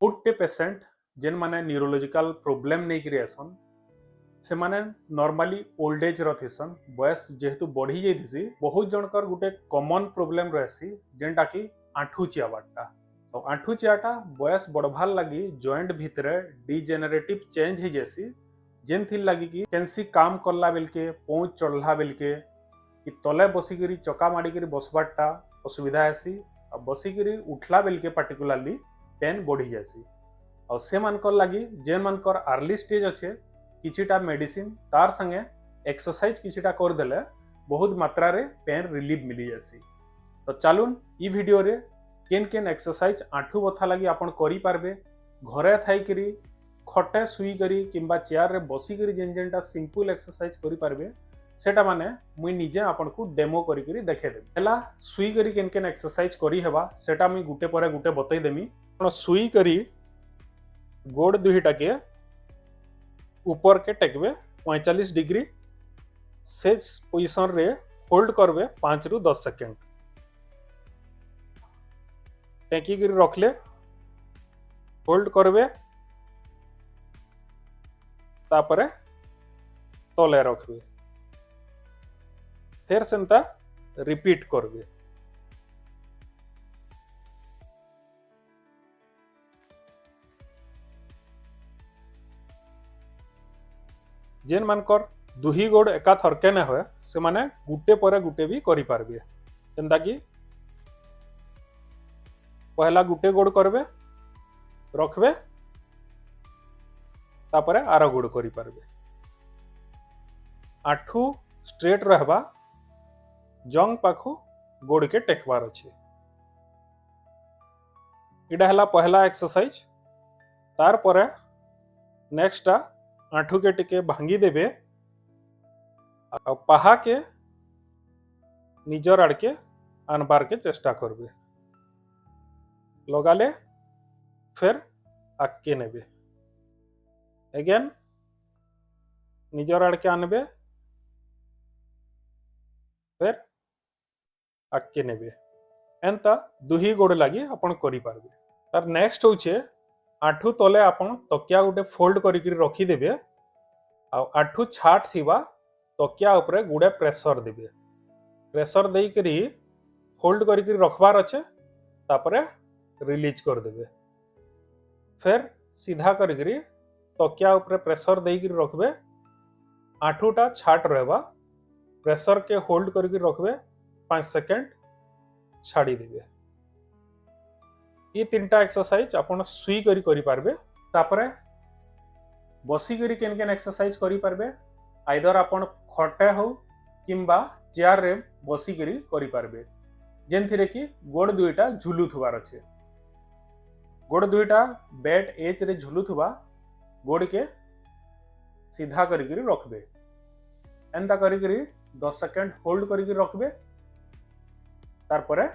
बहुतटे patient जेन माने neurological problem नहीं करी आसन से माने नॉर्मली ओल्ड एज रथिसन बयस जेहेतु बढ़ी जाइथिसी बहुत जनकर गुटे कॉमन प्रॉब्लम रहसी जेनटा कि आंठू चियाबाटा तो आंठू चियाटा बयस बढ़वार लगी जॉइंट भितरे डिजेनरेटिव चेंज हो जैसी जेन थी लगी कि कैंसी काम करला बेलके पहुँच चढ़ला बेलके कि तले बसिकी चका माड़िकी बसबाटा असुविधा हेसी और बसिकी उठला बेलके पार्टिकुलरली पेन बढ़ी जासी और से मानकर लगी जेन मानकर अर्ली स्टेज अच्छे किछिटा मेडिसिन तार संगे एक्सरसाइज किछिटा कर देले बहुत मात्रा रे पेन रिलीफ मिली जासी। तो चलून ई वीडियो रे केन केन एक्सरसाइज आंठू बथा लगी आपण करि पारबे घरे थाई करी खटे सुई करी किंबा चेयर रे बसी करी जेन जेनटा सिंपल एक्सरसाइज करि पारबे सेटा माने मुई निजे आपनकू डेमो करी करी देखे देबी। हला सुई करी केन केन एक्सरसाइज करी हेबा सेटा मुई गुटे परे गुटे बतई देमी। आपण सुई करी गोड़ दुहीटा के ऊपर के टेकबे 45 डिग्री से पोजिशन रे होल्ड करबे 5 रु 10 सेकेंड टेकी करी रखले होल्ड करबे तापरे तले रखबे फिर सेंता रिपीट करबे। जेन मानकर दुही गोड़ एका थरके न हुए से माने गुटे परे गुटे भी करि पारबे जेंता कि पहला गुटे गोड़ करबे रखबे तापरे आरो गोड़ करि पारबे। आठू स्ट्रेट रहबा जंग पाखु गोड़ के टेकबार अछि। इडा हला पहला एक्सरसाइज। तार परे नेक्स्ट आंठू के टिके भांगी देबे और पहा के निजर आड़ के आनबार के चेष्टा करबे लगाले फिर आके नेबे अगेन निजर आड़ के आनबे फिर आके नेबे एंता दुही गोड़ लगी आपण करि पारबे। तार नेक्स्ट होचे आंठू तले आपण तकिया गुटे फोल्ड करिक रखी देबे आ आंठू छाट थिबा तकिया उपरे गुडे प्रेशर देबे प्रेशर देई करी होल्ड करिक रखबार अच्छे तापरे रिलीज कर देबे फिर सीधा करिक तकिया उपरे प्रेशर देई करी रखबे आंठूटा छाट रहबा प्रेशर के होल्ड करिक रखबे 5 सेकेंड छाड़ी देबे। ये तीनटा एक्सरसाइज आपण सुई करी पारबे। तापरे बसी करी केन केन एक्सरसाइज करी पारबे आइदर आपण खटे हो किंबा चेयर रे बसी करी पारबे जेन थिरे कि गोड़ दुईटा झुलुथुबार अच्छे गोड़ दुईटा बेड एज रे झुलुथुबा गोड़ के सीधा करी रखबे एंता करी 10 सेकेंड होल्ड करी रखबे तार परे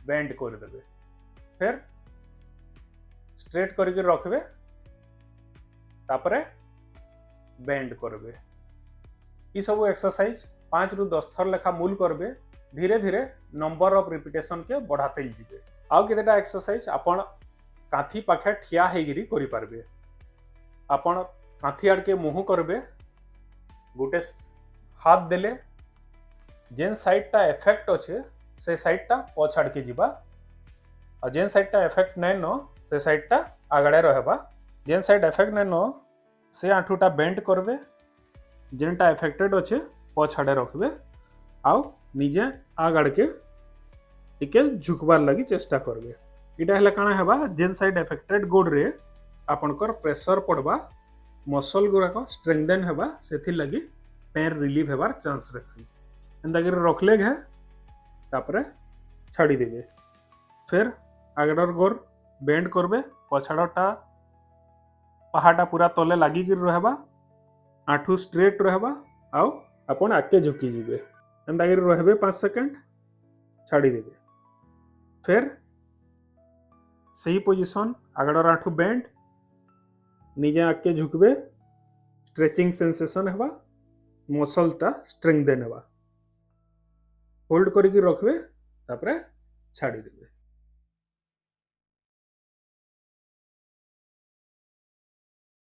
बेंड कर देबे फिर स्ट्रेट करके रखबे तापरे बेंड करबे। ई सब एक्सरसाइज 5 रु 10 थर लेखा मूल करबे धीरे धीरे नंबर ऑफ रिपीटेशन के बढ़ाते जीवे। आउ केतेटा एक्सरसाइज आपण कांथी पाखे ठिया हेगिरी करि पारबे। आपण कांथी आड़ के मुंह करबे गोटे हाथ देले जेन साइडटा इफेक्ट अच्छे से साइडटा पछाड़ के जीवा और जेन साइडटा इफेक्ट नहीं नो से साइडटा आगड़े रहबा जेन साइड इफेक्ट नहीं नो से आंठूटा बेंड करबे जेनटा इफेक्टेड अच्छे पछाड़े रखबे आउ निजे आगड़ के टिके झुकबार लगी चेष्टा करबे। इटा हला काना हेबा जेन साइड इफेक्टेड गोड़ रे आपनकर प्रेशर पड़बा मसल गुराक स्ट्रेंथन हेबा सेथि लगी पेन रिलीफ हेबार चांस रहसी एंदा कर रखले घे तापरे छाड़ी देबे फिर आगडर गोर बेंड करबे पछाड़टा पहाटा पूरा तले लागी रहबा आंठू स्ट्रेट रहबा आउ आपण आके झुकी जीवे एंदा कर रहबे 5 सेकेंड छाड़ी देबे फिर सही पोजीशन आगडर आंठू बेंड निजे आके झुकबे स्ट्रेचिंग सेंसेशन हेबा मसलटा स्ट्रेंथन हेबा होल्ड करिक रखबे तापरे छाड़ी देबे।